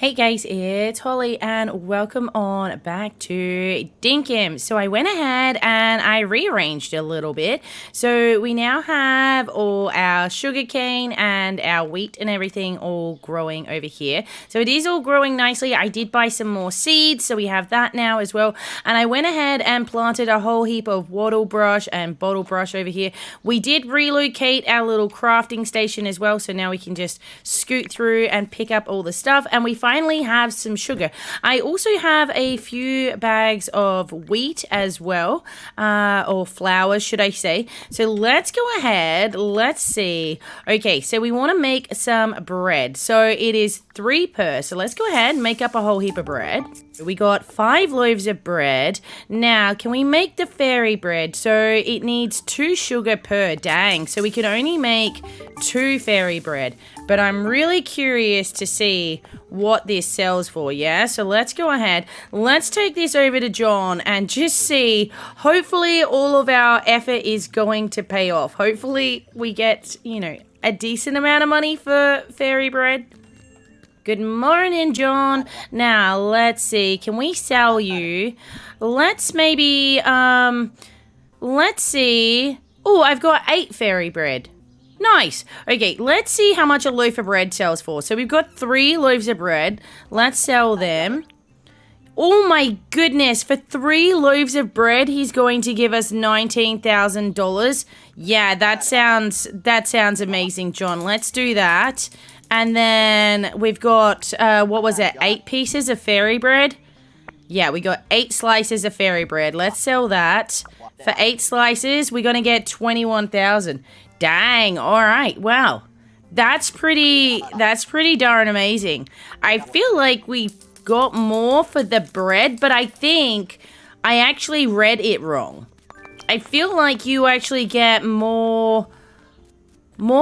Hey guys, it's Holly and welcome on back to Dinkum. So I went ahead and I rearranged a little bit. So we now have all our sugarcane and our wheat and everything all growing over here. So it is all growing nicely. I did buy some more seeds, so we have that now as well. And I went ahead and planted a whole heap of wattle brush and bottle brush over here. We did relocate our little crafting station as well, so now we can just scoot through and pick up all the stuff. And we finally have some sugar. I also have a few bags of wheat as well, or flour should I say. So let's go ahead, let's see. Okay, so we want to make some bread. So it is 3 per, so let's go ahead and make up a whole heap of bread. We got 5 loaves of bread. Now, can we make the fairy bread? So it needs 2 sugar per. Dang, so we can only make 2 fairy bread. But I'm really curious to see what this sells for, yeah? So let's go ahead. Let's take this over to John and just see. Hopefully all of our effort is going to pay off. Hopefully we get, a decent amount of money for fairy bread. Good morning, John. Now, let's see. Can we sell you? Let's maybe, let's see. Oh, I've got 8 fairy bread. Nice. Okay, let's see how much a loaf of bread sells for. So we've got 3 loaves of bread. Let's sell them. Oh my goodness, for 3 loaves of bread, he's going to give us $19,000. Yeah, that sounds amazing, John. Let's do that. And then we've got, 8 pieces of fairy bread? Yeah, we got 8 slices of fairy bread. Let's sell that. For 8 slices, we're going to get 21,000. Dang, all right, wow. That's pretty darn amazing. I feel like we got more for the bread, but I think I actually read it wrong. I feel like you actually get more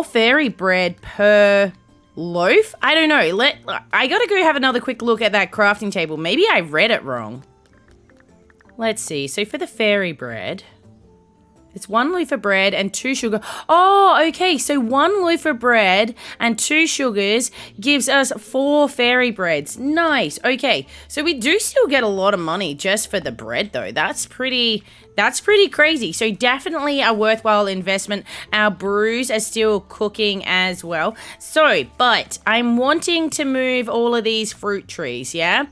fairy bread per loaf? I don't know. I gotta go have another quick look at that crafting table. Maybe I read it wrong. Let's see. So for the fairy bread, it's 1 loaf of bread and 2 sugar. Oh, okay. So 1 loaf of bread and 2 sugars gives us 4 fairy breads. Nice. Okay. So we do still get a lot of money just for the bread, though. That's pretty crazy. So definitely a worthwhile investment. Our brews are still cooking as well. So, but I'm wanting to move all of these fruit trees, yeah?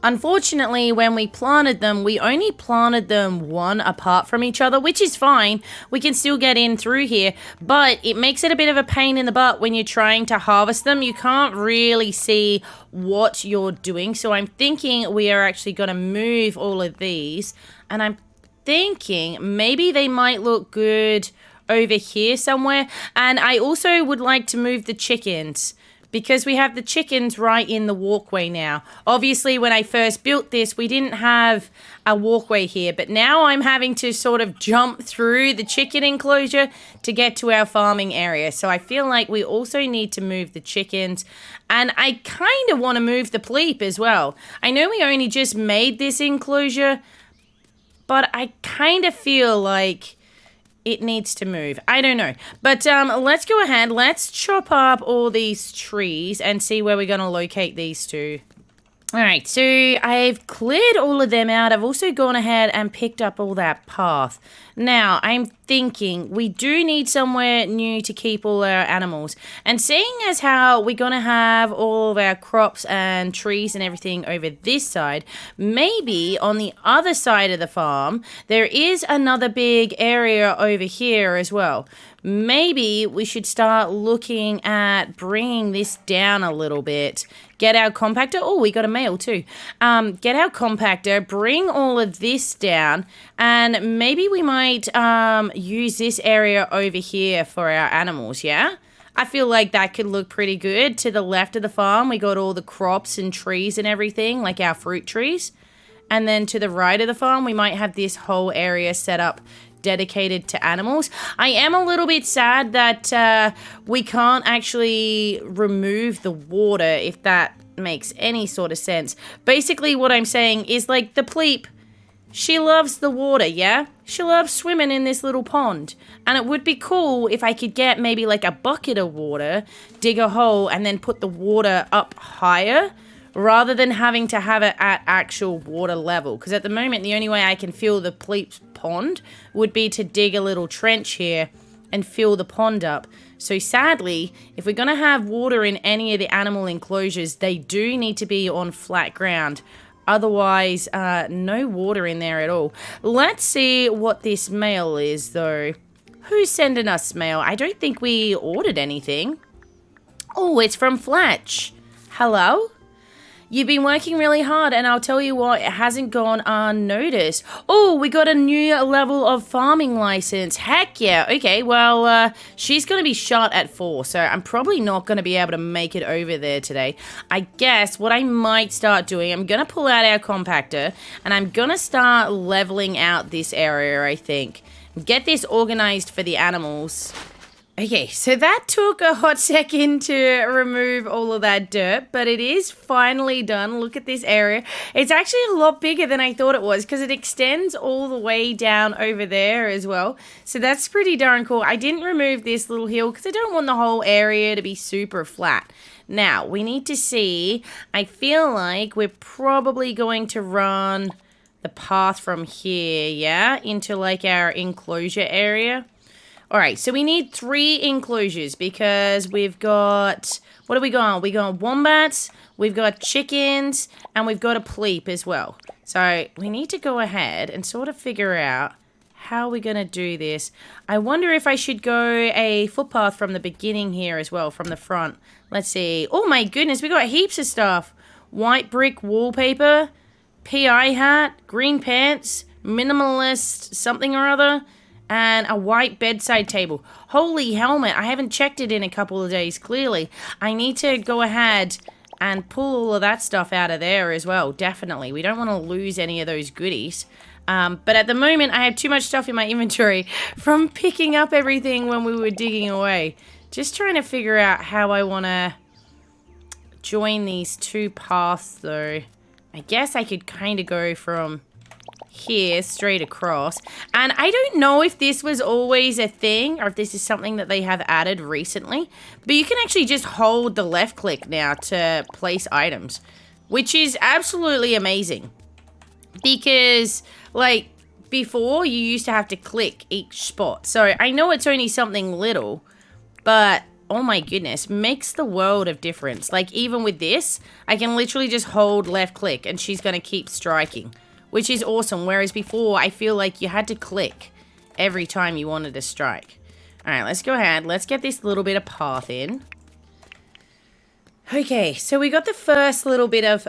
Unfortunately, when we planted them, we only planted them 1 apart from each other, which is fine. We can still get in through here, but it makes it a bit of a pain in the butt when you're trying to harvest them. You can't really see what you're doing. So I'm thinking we are actually going to move all of these, and I'm thinking maybe they might look good over here somewhere. And I also would like to move the chickens, because we have the chickens right in the walkway now. Obviously, when I first built this, we didn't have a walkway here, but now I'm having to sort of jump through the chicken enclosure to get to our farming area. So I feel like we also need to move the chickens, and I kind of want to move the pleep as well. I know we only just made this enclosure, but I kind of feel like it needs to move. I don't know. But let's go ahead. Let's chop up all these trees and see where we're going to locate these 2. All right, so I've cleared all of them out. I've also gone ahead and picked up all that path. Now, I'm thinking we do need somewhere new to keep all our animals. And seeing as how we're going to have all of our crops and trees and everything over this side, maybe on the other side of the farm, there is another big area over here as well. Maybe we should start looking at bringing this down a little bit. Get our compactor. Oh, we got a mail too. Get our compactor, bring all of this down, and maybe we might use this area over here for our animals, yeah? I feel like that could look pretty good. To the left of the farm, we got all the crops and trees and everything, like our fruit trees. And then to the right of the farm, we might have this whole area set up dedicated to animals. I am a little bit sad that we can't actually remove the water, if that makes any sort of sense. Basically, what I'm saying is, like, the pleep, she loves the water, yeah? She loves swimming in this little pond. And it would be cool if I could get maybe like a bucket of water, dig a hole, and then put the water up higher rather than having to have it at actual water level. Because at the moment, the only way I can fill the Pleep's pond would be to dig a little trench here and fill the pond up. So sadly, if we're going to have water in any of the animal enclosures, they do need to be on flat ground. Otherwise, no water in there at all. Let's see what this mail is, though. Who's sending us mail? I don't think we ordered anything. Oh, it's from Fletch. Hello? You've been working really hard, and I'll tell you what, it hasn't gone unnoticed. Oh, we got a new level of farming license. Heck yeah. Okay, well, she's going to be shut at 4, so I'm probably not going to be able to make it over there today. I guess what I might start doing, I'm going to pull out our compactor, and I'm going to start leveling out this area, I think. Get this organized for the animals. Okay, so that took a hot second to remove all of that dirt, but it is finally done. Look at this area. It's actually a lot bigger than I thought it was because it extends all the way down over there as well. So that's pretty darn cool. I didn't remove this little hill because I don't want the whole area to be super flat. Now, we need to see, I feel like we're probably going to run the path from here, yeah, into like our enclosure area. All right, so we need 3 enclosures because we've got, what are we got? We got wombats, we've got chickens, and we've got a pleep as well. So we need to go ahead and sort of figure out how we're going to do this. I wonder if I should go a footpath from the beginning here as well, from the front. Let's see. Oh my goodness, we got heaps of stuff. White brick wallpaper, PI hat, green pants, minimalist something or other, and a white bedside table. Holy helmet, I haven't checked it in a couple of days, clearly. I need to go ahead and pull all of that stuff out of there as well, definitely. We don't want to lose any of those goodies. But at the moment, I have too much stuff in my inventory from picking up everything when we were digging away. Just trying to figure out how I want to join these 2 paths, though. I guess I could kind of go from here straight across, and I don't know if this was always a thing or if this is something that they have added recently, but you can actually just hold the left click now to place items, which is absolutely amazing because like before you used to have to click each spot. So I know it's only something little, but oh my goodness, makes the world of difference. Like even with this, I can literally just hold left click and she's going to keep striking, which is awesome. Whereas before, I feel like you had to click every time you wanted to strike. All right, let's go ahead. Let's get this little bit of path in. Okay, so we got the first little bit of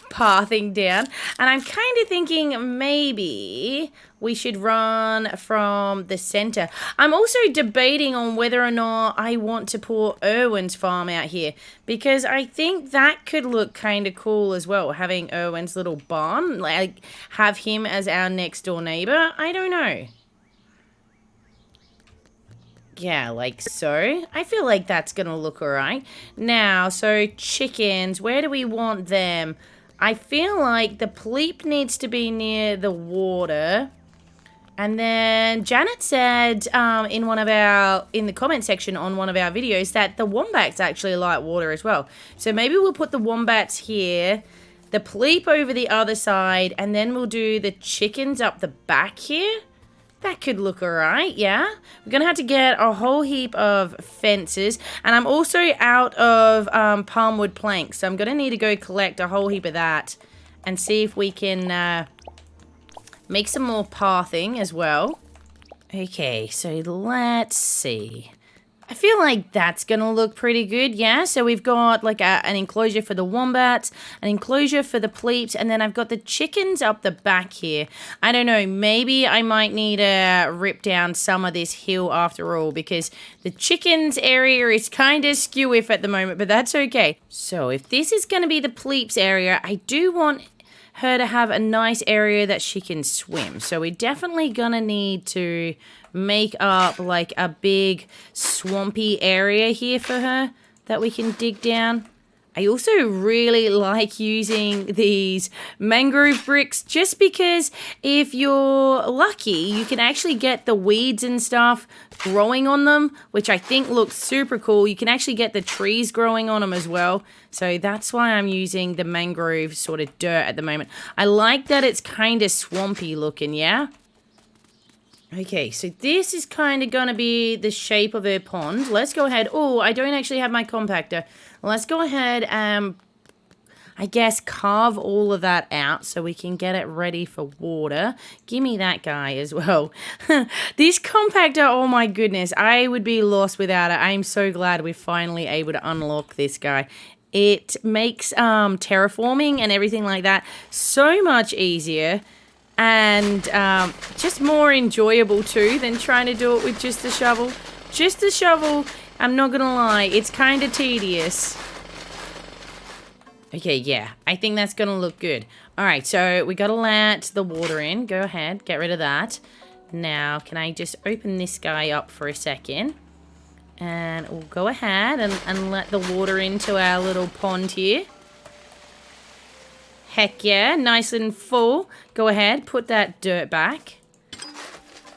pathing down. And I'm kind of thinking maybe we should run from the center. I'm also debating on whether or not I want to put Erwin's farm out here, because I think that could look kind of cool as well, having Erwin's little barn, like have him as our next door neighbor. I don't know. Yeah, like so. I feel like that's going to look alright. Now, so chickens, where do we want them? I feel like the pleep needs to be near the water. And then Janet said in the comment section on one of our videos that the wombats actually like water as well. So maybe we'll put the wombats here, the pleep over the other side, and then we'll do the chickens up the back here. That could look alright, yeah. We're going to have to get a whole heap of fences. And I'm also out of palmwood planks. So I'm going to need to go collect a whole heap of that. And see if we can make some more pathing as well. Okay, so let's see. I feel like that's going to look pretty good, yeah? So we've got like an enclosure for the wombats, an enclosure for the pleeps, and then I've got the chickens up the back here. I don't know, maybe I might need to rip down some of this hill after all, because the chickens area is kind of skew-iff at the moment, but that's okay. So if this is going to be the pleeps area, I do want her to have a nice area that she can swim. So we're definitely going to need to make up like a big swampy area here for her that we can dig down. I also really like using these mangrove bricks just because if you're lucky, you can actually get the weeds and stuff growing on them, which I think looks super cool. You can actually get the trees growing on them as well. So that's why I'm using the mangrove sort of dirt at the moment. I like that it's kind of swampy looking, yeah? Okay, so this is kind of going to be the shape of a pond. Let's go ahead. Oh, I don't actually have my compactor. Let's go ahead and, I guess, carve all of that out so we can get it ready for water. Give me that guy as well. This compactor, oh my goodness, I would be lost without it. I'm so glad we're finally able to unlock this guy. It makes terraforming and everything like that so much easier. And just more enjoyable too than trying to do it with just the shovel. Just the shovel, I'm not gonna lie, it's kind of tedious. Okay, yeah, I think that's gonna look good. Alright, so we gotta let the water in. Go ahead, get rid of that. Now, can I just open this guy up for a second? And we'll go ahead and let the water into our little pond here. Heck yeah, nice and full. Go ahead, put that dirt back.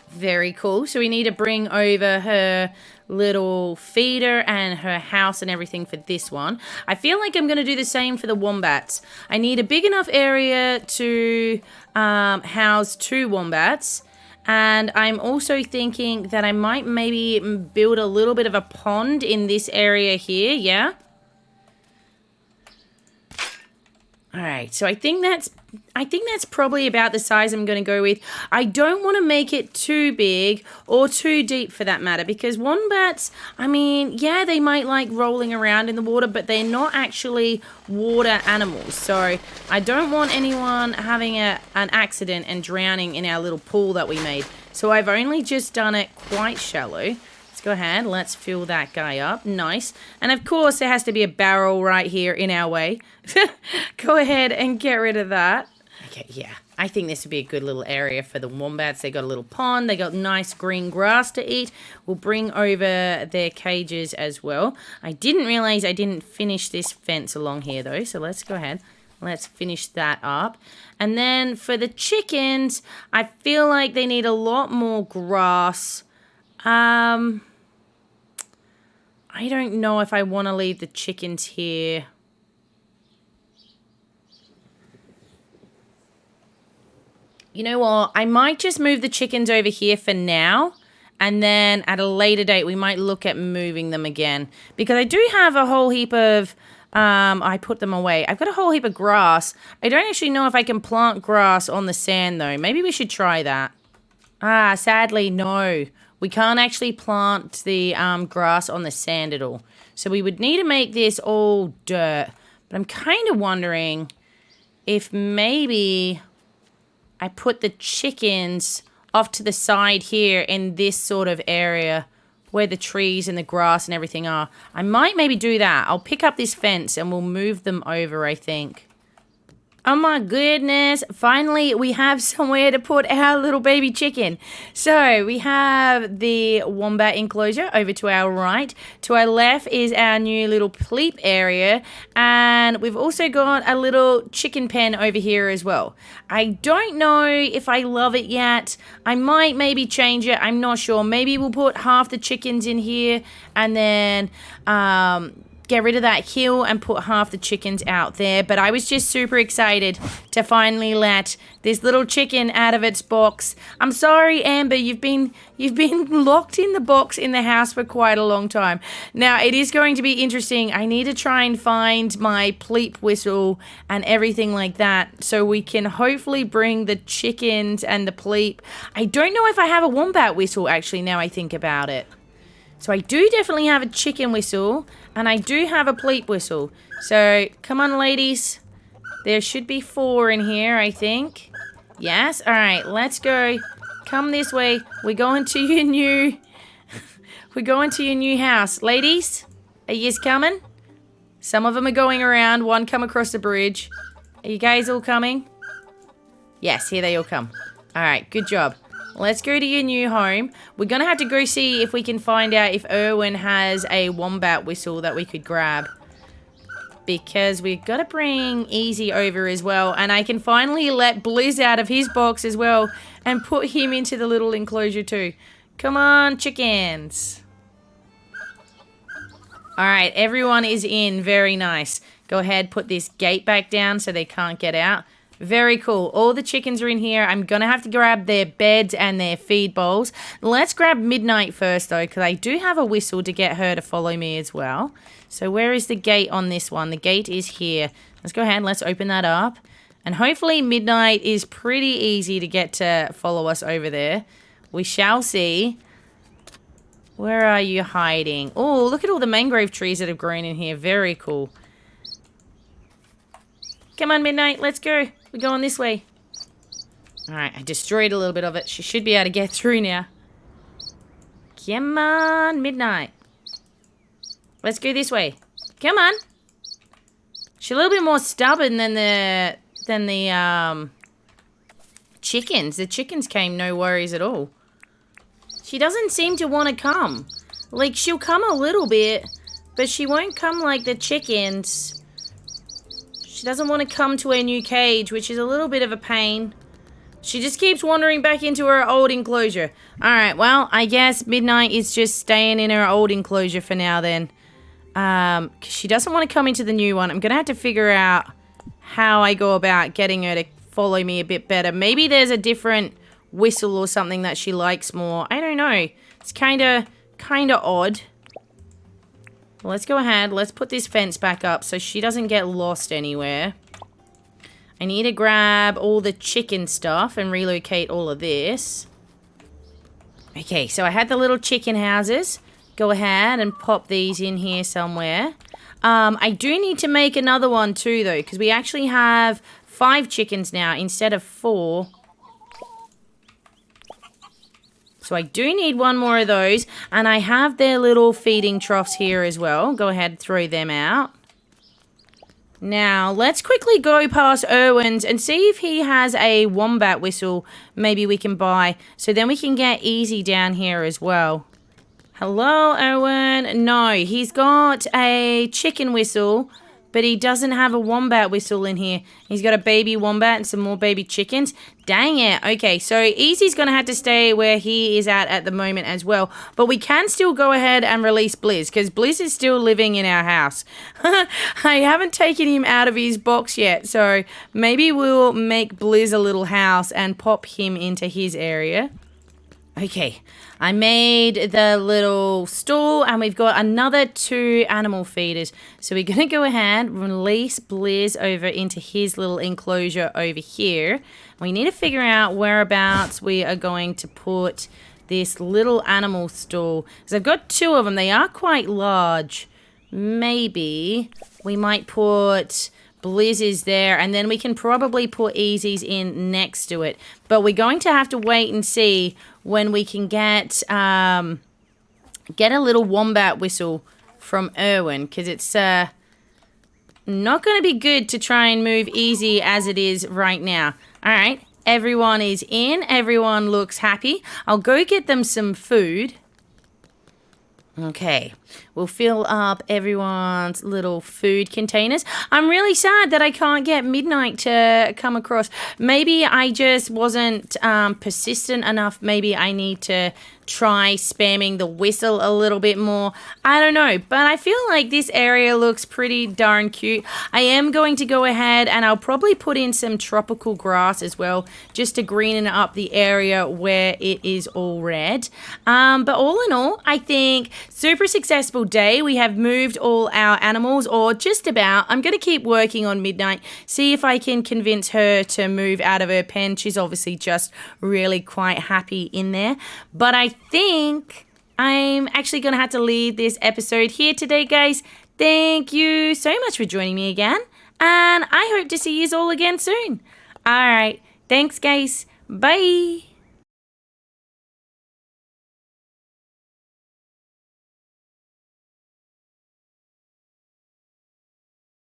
Very cool. So we need to bring over her little feeder and her house and everything for this one. I feel like I'm going to do the same for the wombats. I need a big enough area to house 2 wombats. And I'm also thinking that I might maybe build a little bit of a pond in this area here, yeah? Alright, so I think that's probably about the size I'm going to go with. I don't want to make it too big or too deep for that matter because wombats, I mean, yeah, they might like rolling around in the water, but they're not actually water animals. So I don't want anyone having an accident and drowning in our little pool that we made. So I've only just done it quite shallow. Go ahead, let's fill that guy up. Nice. And of course, there has to be a barrel right here in our way. Go ahead and get rid of that. Okay, yeah. I think this would be a good little area for the wombats. They got a little pond. They got nice green grass to eat. We'll bring over their cages as well. I didn't realize I didn't finish this fence along here, though. So let's go ahead. Let's finish that up. And then for the chickens, I feel like they need a lot more grass. I don't know if I want to leave the chickens here. You know what? I might just move the chickens over here for now. And then at a later date, we might look at moving them again. Because I do have a whole heap of... I put them away. I've got a whole heap of grass. I don't actually know if I can plant grass on the sand, though. Maybe we should try that. Sadly, no. We can't actually plant the grass on the sand at all. So we would need to make this all dirt. But I'm kind of wondering if maybe I put the chickens off to the side here in this sort of area where the trees and the grass and everything are. I might maybe do that. I'll pick up this fence and we'll move them over, I think. Oh my goodness, finally we have somewhere to put our little baby chicken. So we have the wombat enclosure over to our right. To our left is our new little pleep area. And we've also got a little chicken pen over here as well. I don't know if I love it yet. I might maybe change it, I'm not sure. Maybe we'll put half the chickens in here and then... get rid of that hill and put half the chickens out there. But I was just super excited to finally let this little chicken out of its box. I'm sorry, Amber, you've been locked in the box in the house for quite a long time. Now, it is going to be interesting. I need to try and find my pleep whistle and everything like that so we can hopefully bring the chickens and the pleep. I don't know if I have a wombat whistle, actually, now I think about it. So I do definitely have a chicken whistle, and I do have a pleep whistle. So, come on, ladies. There should be 4 in here, I think. Yes? Alright, let's go. Come this way. We're going to your new... We're going to your new house. Ladies, are you coming? Some of them are going around. One come across the bridge. Are you guys all coming? Yes, here they all come. Alright, good job. Let's go to your new home. We're going to have to go see if we can find out if Erwin has a wombat whistle that we could grab. because we've got to bring Easy over as well. And I can finally let Blizz out of his box as well and put him into the little enclosure too. Come on, chickens. All right, everyone is in. Very nice. Go ahead, put this gate back down so they can't get out. Very cool. All the chickens are in here. I'm going to have to grab their beds and their feed bowls. Let's grab Midnight first, though, because I do have a whistle to get her to follow me as well. So where is the gate on this one? The gate is here. Let's go ahead and let's open that up. And hopefully Midnight is pretty easy to get to follow us over there. We shall see. Where are you hiding? Oh, look at all the mangrove trees that have grown in here. Very cool. Come on, Midnight. Let's go. We're going this way. Alright, I destroyed a little bit of it. She should be able to get through now. Come on, Midnight. Let's go this way. Come on. She's a little bit more stubborn than the chickens. The chickens came no worries at all. She doesn't seem to want to come. Like, she'll come a little bit, but she won't come like the chickens. She doesn't want to come to her new cage, which is a little bit of a pain. She just keeps wandering back into her old enclosure. Alright, well, I guess Midnight is just staying in her old enclosure for now then. 'Cause she doesn't want to come into the new one. I'm going to have to figure out how I go about getting her to follow me a bit better. Maybe there's a different whistle or something that she likes more. I don't know. It's kind of odd. Let's go ahead. Let's put this fence back up so she doesn't get lost anywhere. I need to grab all the chicken stuff and relocate all of this. Okay, so I had the little chicken houses. Go ahead and pop these in here somewhere. I do need to make another one too, though, because we actually have 5 chickens now instead of 4. So I do need one more of those. And I have their little feeding troughs here as well. Go ahead and throw them out. Now, let's quickly go past Erwin's and see if he has a wombat whistle maybe we can buy. So then we can get Easy down here as well. Hello, Erwin. No, he's got a chicken whistle, but he doesn't have a wombat whistle in here. He's got a baby wombat and some more baby chickens. Dang it. Okay, so Easy's going to have to stay where he is at the moment as well. But we can still go ahead and release Blizz, because Blizz is still living in our house. I haven't taken him out of his box yet, so maybe we'll make Blizz a little house and pop him into his area. Okay, I made the little stall and we've got another 2 animal feeders. So we're going to go ahead, release Blizz over into his little enclosure over here. We need to figure out whereabouts we are going to put this little animal stall. Because I've got 2 of them. They are quite large. Maybe we might put Blizz's there, and then we can probably put Easy's in next to it. But we're going to have to wait and see when we can get a little wombat whistle from Erwin, because it's not going to be good to try and move Easy as it is right now. All right, everyone is in. Everyone looks happy. I'll go get them some food. Okay, we'll fill up everyone's little food containers. I'm really sad that I can't get Midnight to come across. Maybe I just wasn't persistent enough. Maybe I need to try spamming the whistle a little bit more. I don't know, but I feel like this area looks pretty darn cute. I am going to go ahead and I'll probably put in some tropical grass as well, just to green up the area where it is all red. But all in all, I think super successful day. We have moved all our animals, or just about. I'm going to keep working on Midnight, see if I can convince her to move out of her pen. She's obviously just really quite happy in there. But I think I'm actually going to have to leave this episode here today, guys. Thank you so much for joining me again, and I hope to see you all again soon. All right, thanks, guys. Bye.